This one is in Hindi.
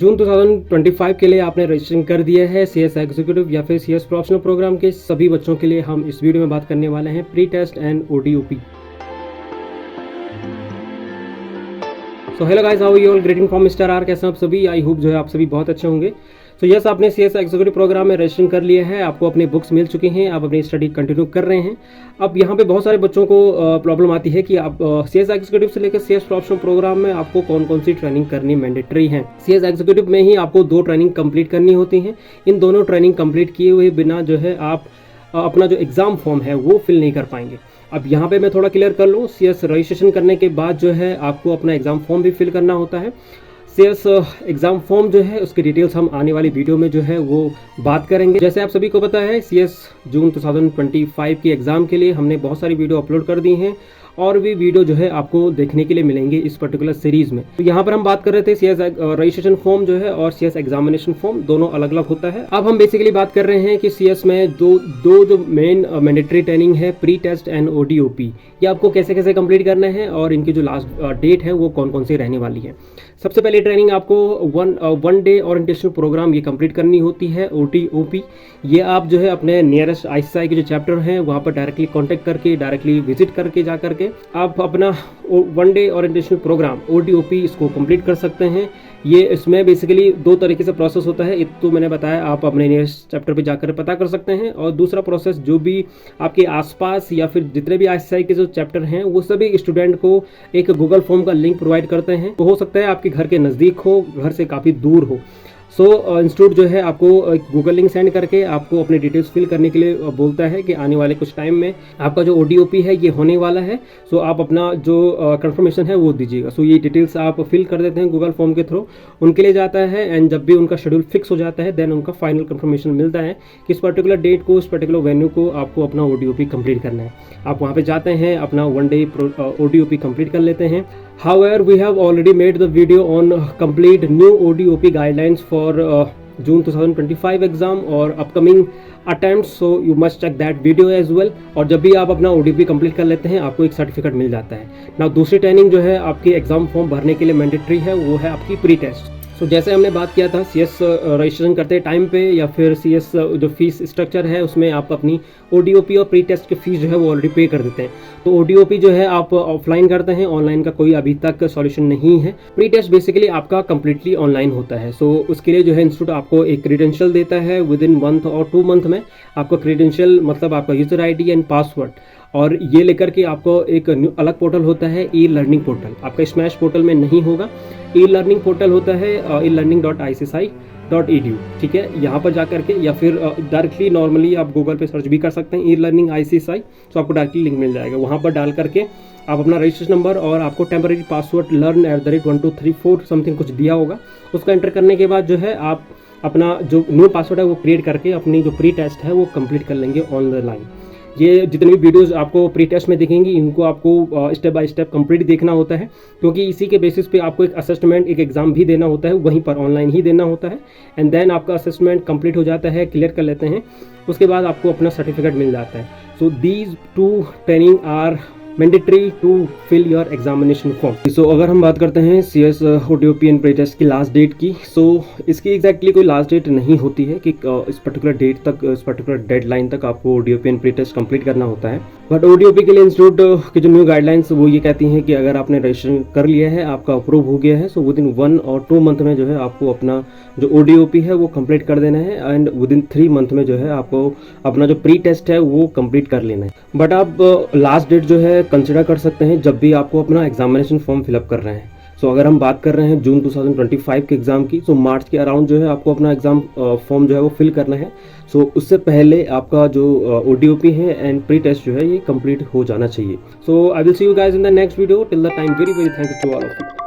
जून 2025 के लिए आपने रजिस्ट्रेशन कर दिया है CS एग्जीक्यूटिव या फिर CS प्रोफेशनल प्रोग्राम के सभी बच्चों के लिए हम इस वीडियो में बात करने वाले हैं pre test and ODOP। So hello guys, how are you all? Greeting from mister R. कैसे आप सभी? आई होप जो है आप सभी बहुत अच्छे होंगे। सो यस, आपने CS एग्जीक्यूटिव प्रोग्राम में रजिस्ट्रेशन कर लिया है, आपको अपनी बुक्स मिल चुकी हैं, आप अपनी स्टडी कंटिन्यू कर रहे हैं। अब यहाँ पे बहुत सारे बच्चों को प्रॉब्लम आती है कि आप CS एग्जीक्यूटिव से लेकर CS प्रोफेशनल प्रोग्राम में आपको कौन कौन सी ट्रेनिंग करनी मैंडेटरी है। CS एग्जीक्यूटिव में ही आपको 2 ट्रेनिंग कंप्लीट करनी होती हैं। इन दोनों ट्रेनिंग कंप्लीट किए हुए बिना जो है आप अपना जो एग्ज़ाम फॉर्म है वो फिल नहीं कर पाएंगे। अब यहाँ पे मैं थोड़ा क्लियर कर लूँ, CS रजिस्ट्रेशन करने के बाद जो है आपको अपना एग्ज़ाम फॉर्म भी फिल करना होता है। CS एग्ज़ाम फॉर्म जो है उसकी डिटेल्स हम आने वाली वीडियो में जो है वो बात करेंगे। जैसे आप सभी को पता है, CS जून 2025 की एग्ज़ाम के लिए हमने बहुत सारी वीडियो अपलोड कर दी हैं और भी वीडियो जो है आपको देखने के लिए मिलेंगे इस पर्टिकुलर सीरीज़ में। तो यहाँ पर हम बात कर रहे थे CS रजिस्ट्रेशन फॉर्म जो है और CS एग्जामिनेशन फॉर्म दोनों अलग अलग होता है। अब हम बेसिकली बात कर रहे हैं कि CS में दो जो मेन मैंडेटरी ट्रेनिंग है, प्री टेस्ट एंड ODOP, ये आपको कैसे कैसे कंप्लीट करना है और इनकी जो लास्ट डेट है वो कौन कौन सी रहने वाली है। सबसे पहले ट्रेनिंग आपको वन डे ओरिएंटेशन प्रोग्राम ये कंप्लीट करनी होती है, ODOP। ये आप जो है अपने नियरेस्ट ICSI के जो चैप्टर हैं वहाँ पर डायरेक्टली कॉन्टेक्ट करके, डायरेक्टली विजिट करके जा करके आप अपना one day orientation programme ODOP इसको कंप्लीट कर सकते हैं। ये इसमें बेसिकली 2 तरीके से प्रोसेस होता है। एक तो मैंने बताया आप अपने नियरेस्ट चैप्टर पे जाकर पता कर सकते हैं, और दूसरा प्रोसेस जो भी आपके आसपास या फिर जितने भी ICSI के जो चैप्टर हैं वो सभी स्टूडेंट को एक गूगल फॉर्म का लिंक प्रोवाइड करते हैं। तो हो सकता है आपके घर के नज़दीक हो, घर से काफ़ी दूर हो। इंस्टीट्यूट जो है आपको एक गूगल लिंक सेंड करके आपको अपने डिटेल्स फिल करने के लिए बोलता है कि आने वाले कुछ टाइम में आपका जो ODOP है ये होने वाला है। आप अपना जो कंफर्मेशन है वो दीजिएगा। ये डिटेल्स आप फिल कर देते हैं गूगल फॉर्म के थ्रू, उनके लिए जाता है। एंड जब भी उनका शेड्यूल फिक्स हो जाता है देन उनका फाइनल कंफर्मेशन मिलता है कि इस पर्टिकुलर डेट को, इस पर्टिकुलर वेन्यू को आपको अपना ODOP कंप्लीट करना है। आप वहाँ पर जाते हैं, अपना वन डे ODOP कंप्लीट कर लेते हैं। However, we have already made the video on complete new ODOP guidelines for June 2025 exam और upcoming attempts, so you must check that video as well। और जब भी आप अपना ODOP कंप्लीट कर लेते हैं आपको एक सर्टिफिकेट मिल जाता है। ना दूसरी ट्रेनिंग जो है आपकी एग्जाम फॉर्म भरने के लिए मैंडेटरी है, वो है आपकी प्री टेस्ट। जैसे हमने बात किया था CS रजिस्ट्रेशन करते टाइम पे या फिर CS जो फीस स्ट्रक्चर है उसमें आप अपनी ODOP और प्री टेस्ट की फीस जो है वो ऑलरेडी पे कर देते हैं। तो ODOP जो है आप ऑफलाइन करते हैं, ऑनलाइन का कोई अभी तक सॉल्यूशन नहीं है। प्री टेस्ट बेसिकली आपका कम्प्लीटली ऑनलाइन होता है। उसके लिए जो है इंस्टीट्यूट आपको एक क्रीडेंशियल देता है। विद इन मंथ और 2 मंथ में आपका क्रीडेंशियल मतलब आपका यूजर ID एंड पासवर्ड, और ये लेकर के आपको एक अलग पोर्टल होता है, e-लर्निंग पोर्टल। आपका स्मैश पोर्टल में नहीं होगा, e-लर्निंग पोर्टल होता है e-learning.icsi.edu। ठीक है, यहाँ पर जा करके या फिर डायरेक्टली नॉर्मली आप गूगल पे सर्च भी कर सकते हैं e-learning ICSI, तो आपको डायरेक्टली लिंक मिल जाएगा। वहाँ पर डाल करके आप अपना रजिस्ट्रेशन नंबर और आपको टेम्परेरी पासवर्ड learn@1234 समथिंग कुछ दिया होगा, उसका एंटर करने के बाद जो है आप अपना जो न्यू पासवर्ड है वो क्रिएट करके अपनी जो प्री टेस्ट है वो कंप्लीट कर लेंगे ऑन द लाइन। ये जितनी भी वीडियोस आपको प्री टेस्ट में दिखेंगी इनको आपको स्टेप बाय स्टेप कंप्लीट देखना होता है, क्योंकि इसी के बेसिस पे आपको एक असेसमेंट, एक एग्जाम भी देना होता है, वहीं पर ऑनलाइन ही देना होता है। एंड देन आपका असेसमेंट कंप्लीट हो जाता है, क्लियर कर लेते हैं, उसके बाद आपको अपना सर्टिफिकेट मिल जाता है। These 2 training are mandatory to fill your examination form. अगर हम बात करते हैं CS ODOP and pre test की लास्ट डेट की, इसकी एग्जैक्टली कोई लास्ट डेट नहीं होती है कि इस पर्टिकुलर डेट तक, इस पर्टिकुलर डेडलाइन तक आपको ODOP and pre test complete करना होता है। बट ODOP के लिए इंस्टीट्यूट की जो न्यू गाइडलाइंस वो ये कहती हैं कि अगर आपने रजिस्ट्रेशन कर लिया है, आपका अप्रूव हो गया है, विद इन 1 और 2 मंथ में जो है आपको अपना जो ODOP है वो कंप्लीट कर देना है। एंड विद इन 3 मंथ में जो है आपको अपना जो प्री टेस्ट है वो कंप्लीट कर लेना है। बट आप लास्ट डेट जो है कंसिडर कर सकते हैं जब भी आपको अपना एग्जामिनेशन फॉर्म फिलअप कर रहे हैं। अगर हम बात कर रहे हैं जून 2025 के एग्जाम की, मार्च के अराउंड जो है आपको अपना एग्जाम फॉर्म जो है वो फिल करना है। उससे पहले आपका जो ODOP है एंड प्री टेस्ट जो है ये कंप्लीट हो जाना चाहिए। I will see you guys in the next video. Till the time, very very thank you to all of you.